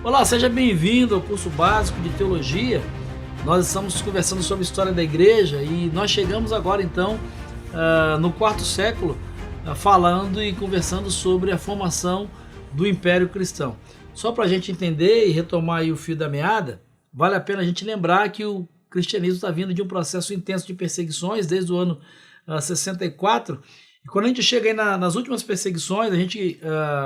Olá, seja bem-vindo ao curso básico de teologia. Nós estamos conversando sobre a história da igreja e nós chegamos agora então no quarto século, falando e conversando sobre a formação do Império Cristão. Só para a gente entender e retomar aí o fio da meada, vale a pena a gente lembrar que o cristianismo está vindo de um processo intenso de perseguições desde o ano 64. E quando a gente chega aí nas últimas perseguições, a gente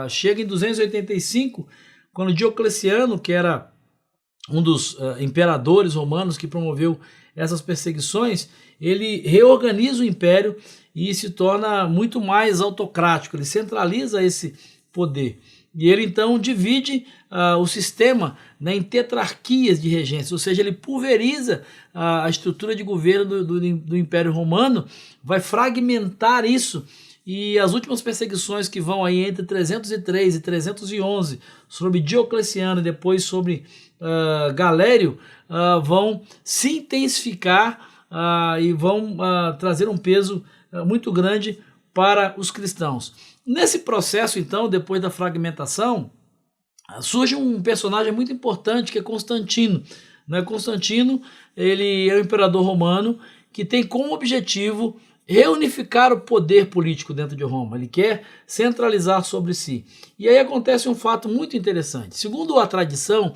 chega em 285, quando Diocleciano, que era um dos imperadores romanos que promoveu essas perseguições, ele reorganiza o império e se torna muito mais autocrático, ele centraliza esse poder. E ele então divide o sistema, né, em tetrarquias de regência, ou seja, ele pulveriza a estrutura de governo do Império Romano, vai fragmentar isso. E as últimas perseguições que vão aí entre 303 e 311 sobre Diocleciano e depois sobre Galério vão se intensificar e vão trazer um peso muito grande para os cristãos. Nesse processo, então, depois da fragmentação, surge um personagem muito importante que é Constantino. Constantino, ele é o imperador romano que tem como objetivo reunificar o poder político dentro de Roma. Ele quer centralizar sobre si. E aí acontece um fato muito interessante. Segundo a tradição,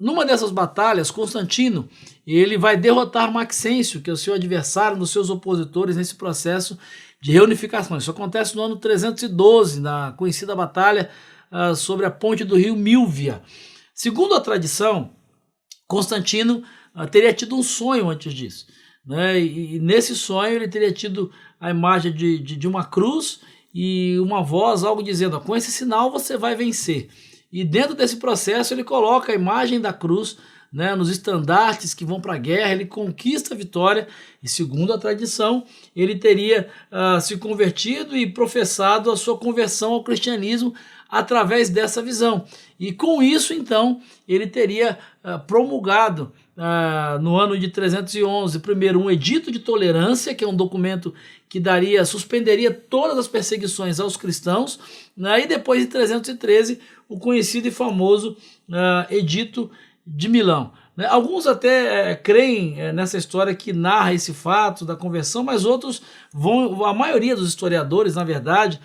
numa dessas batalhas, Constantino ele vai derrotar Maxêncio, que é o seu adversário, um dos seus opositores nesse processo de reunificação. Isso acontece no ano 312, na conhecida batalha sobre a ponte do rio Milvia. Segundo a tradição, Constantino teria tido um sonho antes disso. E nesse sonho ele teria tido a imagem de uma cruz e uma voz, algo dizendo: com esse sinal você vai vencer. E dentro desse processo ele coloca a imagem da cruz, nos estandartes que vão para a guerra, ele conquista a vitória e, segundo a tradição, ele teria se convertido e professado a sua conversão ao cristianismo através dessa visão. E com isso, então, ele teria promulgado no ano de 311, primeiro, um edito de tolerância, que é um documento que suspenderia todas as perseguições aos cristãos, e depois, em 313, o conhecido e famoso edito de Milão. Alguns até creem nessa história que narra esse fato da conversão, mas outros a maioria dos historiadores, na verdade,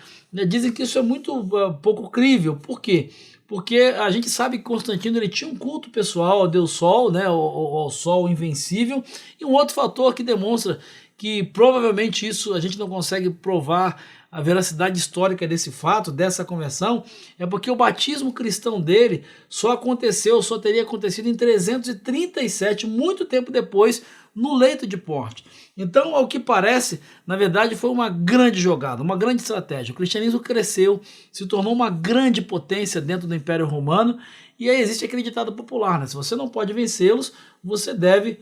dizem que isso é muito pouco crível. Por quê? Porque a gente sabe que Constantino ele tinha um culto pessoal ao Deus Sol, ao Sol invencível, e um outro fator que demonstra que provavelmente isso a gente não consegue provar a veracidade histórica desse fato, dessa conversão, é porque o batismo cristão dele só teria acontecido em 337, muito tempo depois, no leito de Porte. Então, ao que parece, na verdade foi uma grande jogada, uma grande estratégia. O cristianismo cresceu, se tornou uma grande potência dentro do Império Romano, e aí existe aquele ditado popular, se você não pode vencê-los, você deve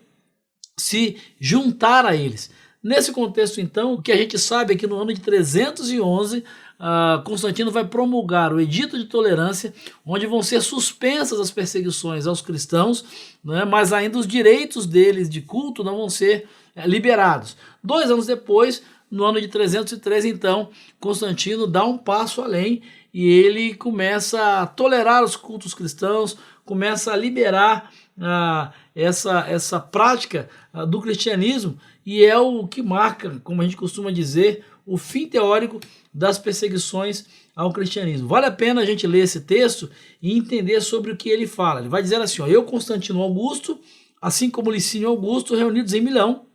se juntar a eles. Nesse contexto, então, o que a gente sabe é que no ano de 311, Constantino vai promulgar o Edito de Tolerância, onde vão ser suspensas as perseguições aos cristãos, mas ainda os direitos deles de culto não vão ser liberados. 2 anos depois, no ano de 313, então, Constantino dá um passo além e ele começa a tolerar os cultos cristãos, começa a liberar essa prática do cristianismo, e é o que marca, como a gente costuma dizer, o fim teórico das perseguições ao cristianismo. Vale a pena a gente ler esse texto e entender sobre o que ele fala. Ele vai dizer assim: eu, Constantino Augusto, assim como Licínio Augusto, reunidos em Milão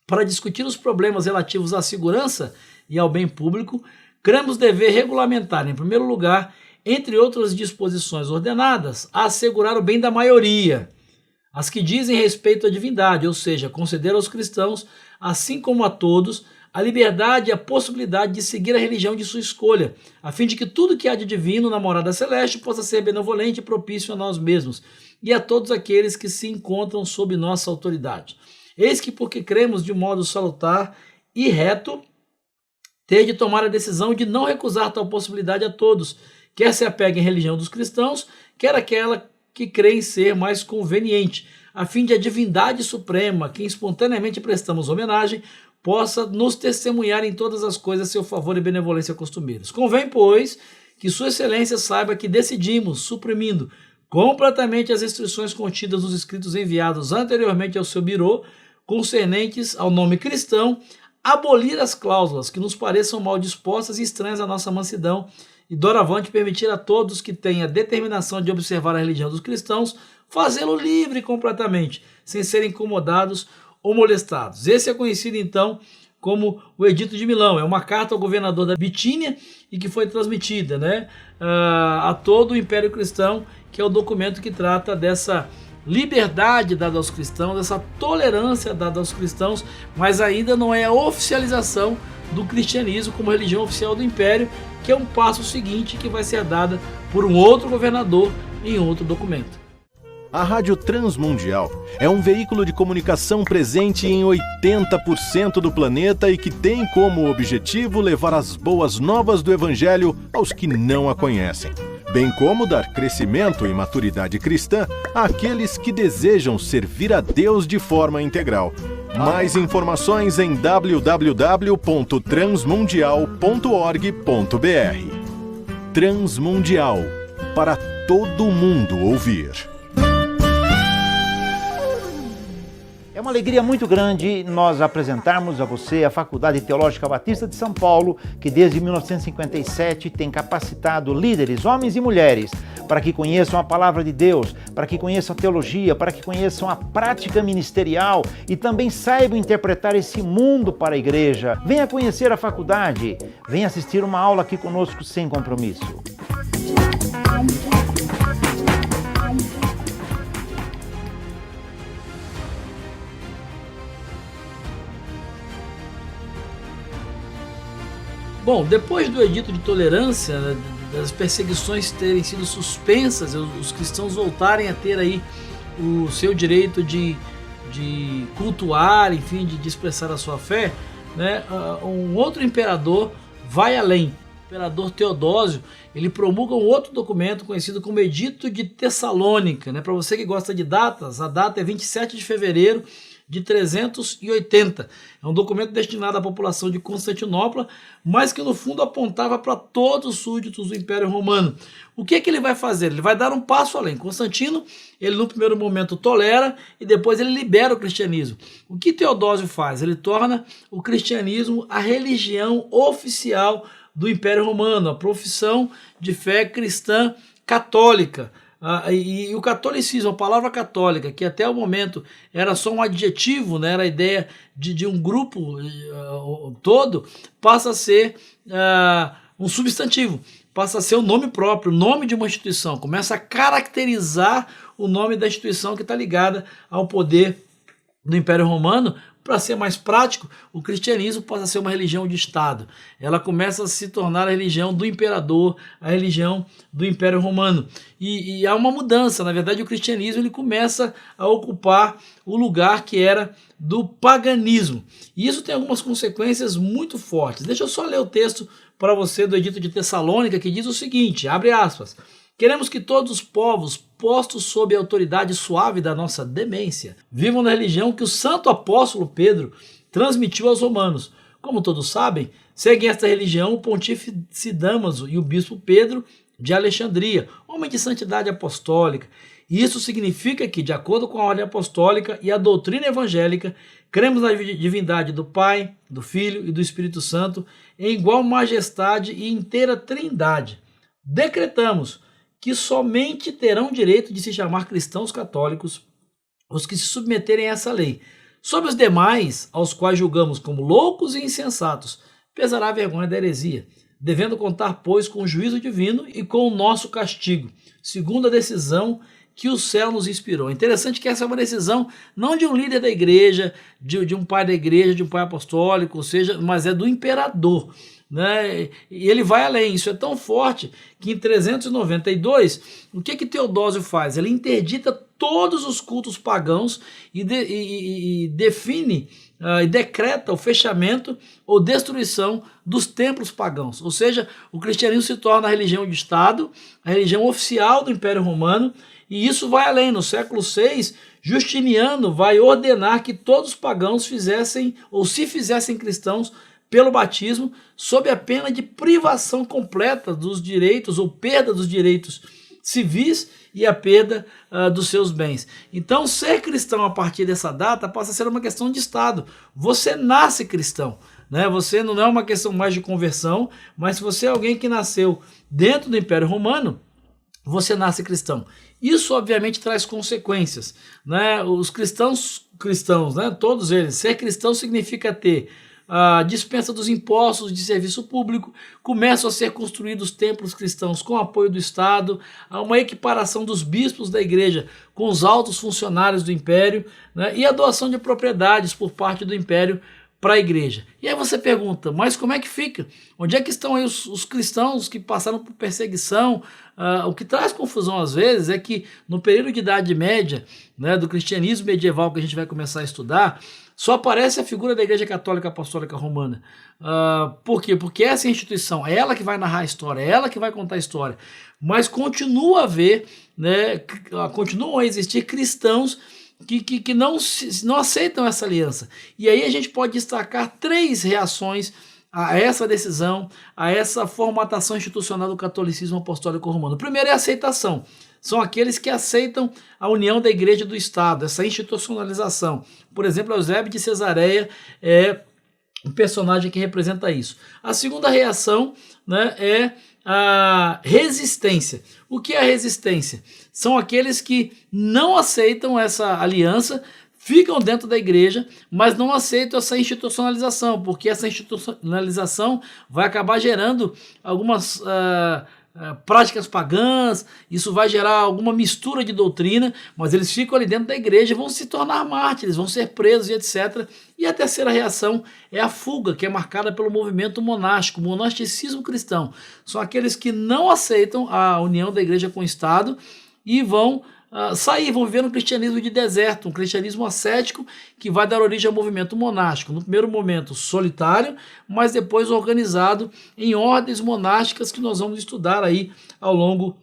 para discutir os problemas relativos à segurança e ao bem público, cremos dever regulamentar, em primeiro lugar, entre outras disposições ordenadas, a assegurar o bem da maioria, as que dizem respeito à divindade, ou seja, conceder aos cristãos, assim como a todos, a liberdade e a possibilidade de seguir a religião de sua escolha, a fim de que tudo que há de divino na morada celeste possa ser benevolente e propício a nós mesmos e a todos aqueles que se encontram sob nossa autoridade. Eis que, porque cremos de modo salutar e reto, ter de tomar a decisão de não recusar tal possibilidade a todos, quer se apeguem à religião dos cristãos, quer aquela que creem ser mais conveniente, a fim de a divindade suprema, a quem espontaneamente prestamos homenagem, possa nos testemunhar em todas as coisas seu favor e benevolência costumeiros. Convém, pois, que Sua Excelência saiba que decidimos, suprimindo completamente as restrições contidas nos escritos enviados anteriormente ao seu birô, concernentes ao nome cristão, abolir as cláusulas que nos pareçam mal dispostas e estranhas à nossa mansidão, e doravante permitir a todos que tenham a determinação de observar a religião dos cristãos, fazê-lo livre completamente, sem serem incomodados ou molestados. Esse é conhecido então como o Edito de Milão. É uma carta ao governador da Bitínia e que foi transmitida, a todo o Império Cristão, que é o documento que trata dessa liberdade dada aos cristãos, dessa tolerância dada aos cristãos, mas ainda não é a oficialização do cristianismo como religião oficial do Império, que é um passo seguinte que vai ser dada por um outro governador em outro documento. A Rádio Transmundial é um veículo de comunicação presente em 80% do planeta e que tem como objetivo levar as boas novas do Evangelho aos que não a conhecem, bem como dar crescimento e maturidade cristã àqueles que desejam servir a Deus de forma integral. Mais informações em www.transmundial.org.br. Transmundial, para todo mundo ouvir. É uma alegria muito grande nós apresentarmos a você a Faculdade Teológica Batista de São Paulo, que desde 1957 tem capacitado líderes, homens e mulheres, para que conheçam a Palavra de Deus, para que conheçam a teologia, para que conheçam a prática ministerial e também saibam interpretar esse mundo para a igreja. Venha conhecer a faculdade, venha assistir uma aula aqui conosco sem compromisso. Bom, depois do edito de tolerância, das perseguições terem sido suspensas, os cristãos voltarem a ter aí o seu direito de cultuar, enfim, de expressar a sua fé, um outro imperador vai além. O imperador Teodósio, ele promulga um outro documento conhecido como Edito de Tessalônica. Para você que gosta de datas, a data é 27 de fevereiro de 380. É um documento destinado à população de Constantinopla, mas que no fundo apontava para todos os súditos do Império Romano. O que ele vai fazer? Ele vai dar um passo além. Constantino, ele no primeiro momento tolera e depois ele libera o cristianismo. O que Teodósio faz? Ele torna o cristianismo a religião oficial do Império Romano, a profissão de fé cristã católica. E o catolicismo, a palavra católica, que até o momento era só um adjetivo, era a ideia de um grupo todo, passa a ser um substantivo, passa a ser o nome próprio, o nome de uma instituição, começa a caracterizar o nome da instituição que está ligada ao poder do Império Romano. Para ser mais prático, o cristianismo passa a ser uma religião de Estado. Ela começa a se tornar a religião do imperador, a religião do Império Romano. E há uma mudança. Na verdade, o cristianismo ele começa a ocupar o lugar que era do paganismo. E isso tem algumas consequências muito fortes. Deixa eu só ler o texto para você do Edito de Tessalônica, que diz o seguinte, abre aspas: queremos que todos os povos, postos sob a autoridade suave da nossa demência, vivam na religião que o santo apóstolo Pedro transmitiu aos romanos. Como todos sabem, seguem esta religião o pontífice Dámaso e o bispo Pedro de Alexandria, homem de santidade apostólica. Isso significa que, de acordo com a ordem apostólica e a doutrina evangélica, cremos na divindade do Pai, do Filho e do Espírito Santo em igual majestade e inteira trindade. Decretamos que somente terão direito de se chamar cristãos católicos os que se submeterem a essa lei. Sobre os demais, aos quais julgamos como loucos e insensatos, pesará a vergonha da heresia, devendo contar, pois, com o juízo divino e com o nosso castigo, segundo a decisão que o céu nos inspirou. É interessante que essa é uma decisão não de um líder da igreja, de um pai da igreja, de um pai apostólico, ou seja, mas é do imperador. E ele vai além. Isso é tão forte que em 392, o que Teodósio faz? Ele interdita todos os cultos pagãos e define e decreta o fechamento ou destruição dos templos pagãos. Ou seja, o cristianismo se torna a religião de Estado, a religião oficial do Império Romano, e isso vai além. No século VI, Justiniano vai ordenar que todos os pagãos fizessem ou se fizessem cristãos pelo batismo, sob a pena de privação completa dos direitos ou perda dos direitos civis e a perda dos seus bens. Então, ser cristão a partir dessa data passa a ser uma questão de Estado. Você nasce cristão, né? Você não é uma questão mais de conversão, mas se você é alguém que nasceu dentro do Império Romano, você nasce cristão. Isso, obviamente, traz consequências, né? Os cristãos, né? Todos eles, ser cristão significa ter a dispensa dos impostos de serviço público, começam a ser construídos templos cristãos com apoio do Estado, há uma equiparação dos bispos da igreja com os altos funcionários do império, né, e a doação de propriedades por parte do império para a igreja. E aí você pergunta, mas como é que fica? Onde é que estão aí os cristãos que passaram por perseguição? O que traz confusão às vezes é que no período de Idade Média, né, do cristianismo medieval que a gente vai começar a estudar, só aparece a figura da Igreja Católica Apostólica Romana. Por quê? Porque essa instituição, é ela que vai narrar a história, é ela que vai contar a história. Mas continua a haver, né, continuam a existir cristãos que não aceitam essa aliança. E aí a gente pode destacar 3 reações a essa decisão, a essa formatação institucional do catolicismo apostólico romano. O primeiro é a aceitação. São aqueles que aceitam a união da igreja e do Estado, essa institucionalização. Por exemplo, Eusébio de Cesareia é um personagem que representa isso. A segunda reação, né, é a resistência. O que é a resistência? São aqueles que não aceitam essa aliança, ficam dentro da igreja, mas não aceitam essa institucionalização, porque essa institucionalização vai acabar gerando algumas práticas pagãs, isso vai gerar alguma mistura de doutrina, mas eles ficam ali dentro da igreja e vão se tornar mártires, vão ser presos e etc. E a terceira reação é a fuga, que é marcada pelo movimento monástico, o monasticismo cristão. São aqueles que não aceitam a união da igreja com o Estado e vão sair, vão viver um cristianismo de deserto, um cristianismo ascético que vai dar origem ao movimento monástico. No primeiro momento solitário, mas depois organizado em ordens monásticas que nós vamos estudar aí ao longo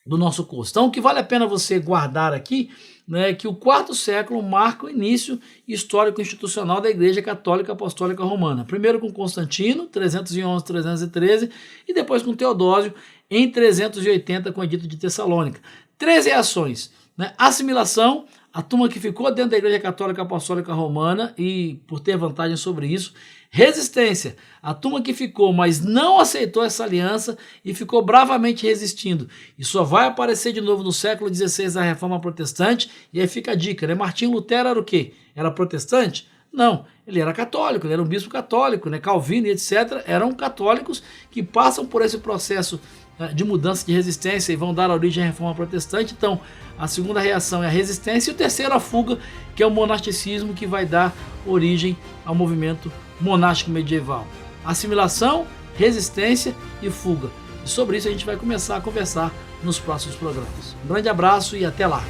do nosso curso. Então, o que vale a pena você guardar aqui, né, é que o 4º século marca o início histórico-institucional da Igreja Católica Apostólica Romana. Primeiro com Constantino, 311-313, e depois com Teodósio, em 380, com o Edito de Tessalônica. 3 reações, né? Assimilação, a turma que ficou dentro da Igreja Católica Apostólica Romana e por ter vantagem sobre isso. Resistência, a turma que ficou, mas não aceitou essa aliança e ficou bravamente resistindo. E só vai aparecer de novo no século XVI a Reforma Protestante, e aí fica a dica, né? Martinho Lutero era o quê? Era protestante? Não, ele era católico, ele era um bispo católico, né? Calvino e etc. eram católicos que passam por esse processo de mudança de resistência e vão dar origem à Reforma Protestante. Então, a segunda reação é a resistência e o terceiro a fuga, que é o monasticismo, que vai dar origem ao movimento monástico medieval. Assimilação, resistência e fuga. E sobre isso a gente vai começar a conversar nos próximos programas. Um grande abraço e até lá!